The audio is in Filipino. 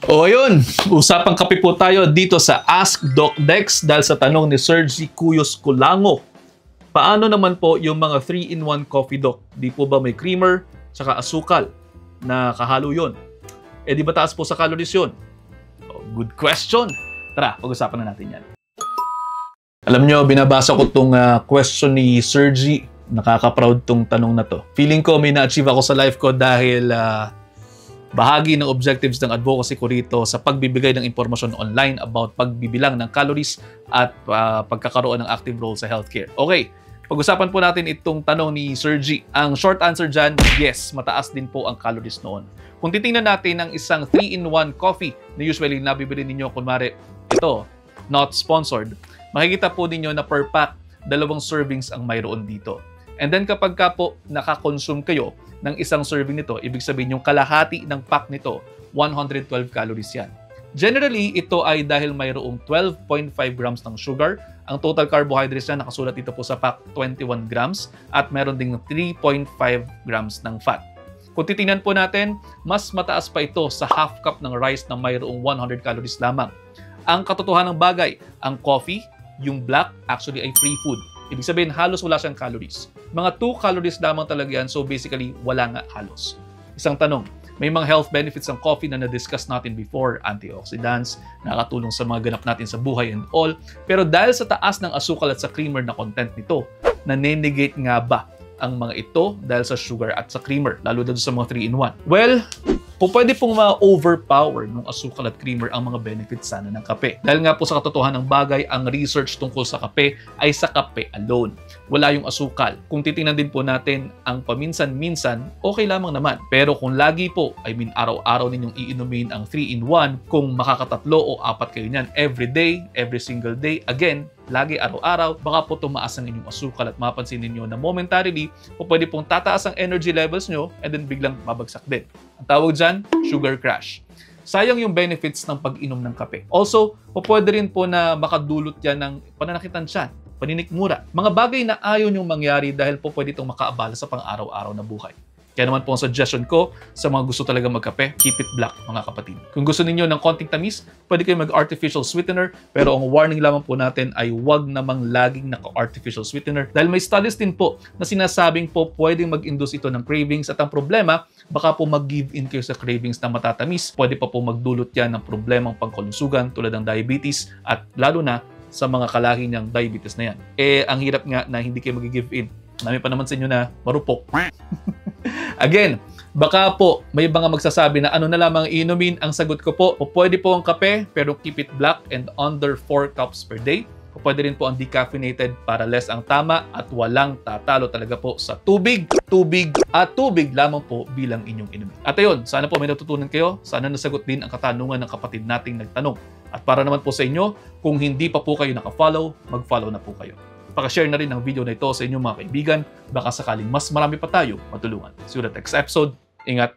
O ayun, usapang kape po tayo dito sa Ask Doc Dex dahil sa tanong ni Sergi Cuyos Culango. Paano naman po yung mga 3-in-1 coffee, Doc? Di po ba may creamer tsaka asukal na kahalo yun? Eh di ba taas po sa calories yun? Oh, good question. Tara, pag-usapan na natin yan. Alam nyo, binabasa ko tong question ni Sergi. Nakaka-proud tong tanong na to. Feeling ko may na-achieve ako sa life ko dahil bahagi ng objectives ng advocacy ko rito sa pagbibigay ng impormasyon online about pagbibilang ng calories at pagkakaroon ng active role sa healthcare. Okay, pag-usapan po natin itong tanong ni Sergi. Ang short answer dyan, yes, mataas din po ang calories noon. Kung titingnan natin ang isang 3-in-1 coffee na usually nabibili ninyo, kunwari ito, not sponsored, makikita po ninyo na per pack, 2 servings ang mayroon dito. And then kapag ka po nakakonsume kayo ng isang serving nito, ibig sabihin yung kalahati ng pack nito, 112 calories yan. Generally, ito ay dahil mayroong 12.5 grams ng sugar. Ang total carbohydrates na nakasulat dito po sa pack, 21 grams. At meron ding 3.5 grams ng fat. Kung titingnan po natin, mas mataas pa ito sa half cup ng rice na mayroong 100 calories lamang. Ang katotohanan ng bagay, ang coffee, yung black, actually ay free food. Ibig sabihin, halos wala siyang calories. Mga 2 calories lamang talaga yan, so basically, wala nga halos. Isang tanong, may mga health benefits ang coffee na na-discuss natin before, antioxidants, nakatulong sa mga ganap natin sa buhay and all, pero dahil sa taas ng asukal at sa creamer na content nito, nanenegate nga ba ang mga ito dahil sa sugar at sa creamer, lalo na sa mga 3-in-1? Well, pwede pong ma-overpower ng asukal at creamer ang mga benefits sana ng kape. Dahil nga po sa katotohanan ng bagay, ang research tungkol sa kape ay sa kape alone. Wala yung asukal. Kung titingnan din po natin ang paminsan-minsan, okay lamang naman. Pero kung lagi po, araw-araw ninyong iinumin ang 3-in-1, kung makakatatlo o 4 kayo niyan every day, every single day, again, lagi araw-araw, baka po tumaas ang inyong asukal at mapansin ninyo na momentarily, pwede pong tataas ang energy levels nyo and then biglang babagsak din. Ang tawag dyan, sugar crash. Sayang yung benefits ng pag-inom ng kape. Also, pwede rin po na makadulot yan ng pananakit ng tiyan, paninikmura. Mga bagay na ayaw nyong mangyari dahil po pwede itong makaabala sa pang-araw-araw na buhay. Kaya naman po ang suggestion ko sa mga gusto talaga magkape, keep it black mga kapatid. Kung gusto niyo ng konting tamis, pwede kayo mag-artificial sweetener, pero ang warning lamang po natin ay huwag namang laging naka-artificial sweetener dahil may studies din po na sinasabing po pwedeng mag-induce ito ng cravings at ang problema, baka po mag-give in kayo sa cravings na matatamis. Pwede pa po magdulot yan ng problemang pangkalusugan tulad ng diabetes at lalo na sa mga kalahi niyang diabetes na yan. Ang hirap nga na hindi kayo mag-give in. Nami pa naman sa inyo na marupok. Again, baka po may mga magsasabi na ano na lamang iinumin. Ang sagot ko po, pwede po ang kape pero keep it black and under 4 cups per day. Pwede rin po ang decaffeinated para less ang tama at walang tatalo talaga po sa tubig, tubig lamang po bilang inyong inumin. At ayun, sana po may natutunan kayo. Sana nasagot din ang katanungan ng kapatid nating nagtanong. At para naman po sa inyo, kung hindi pa po kayo nakafollow, mag-follow na po kayo. Paka-share na rin ang video na ito sa inyong mga kaibigan. Baka sakaling mas marami pa tayo matulungan. See you at next episode. Ingat.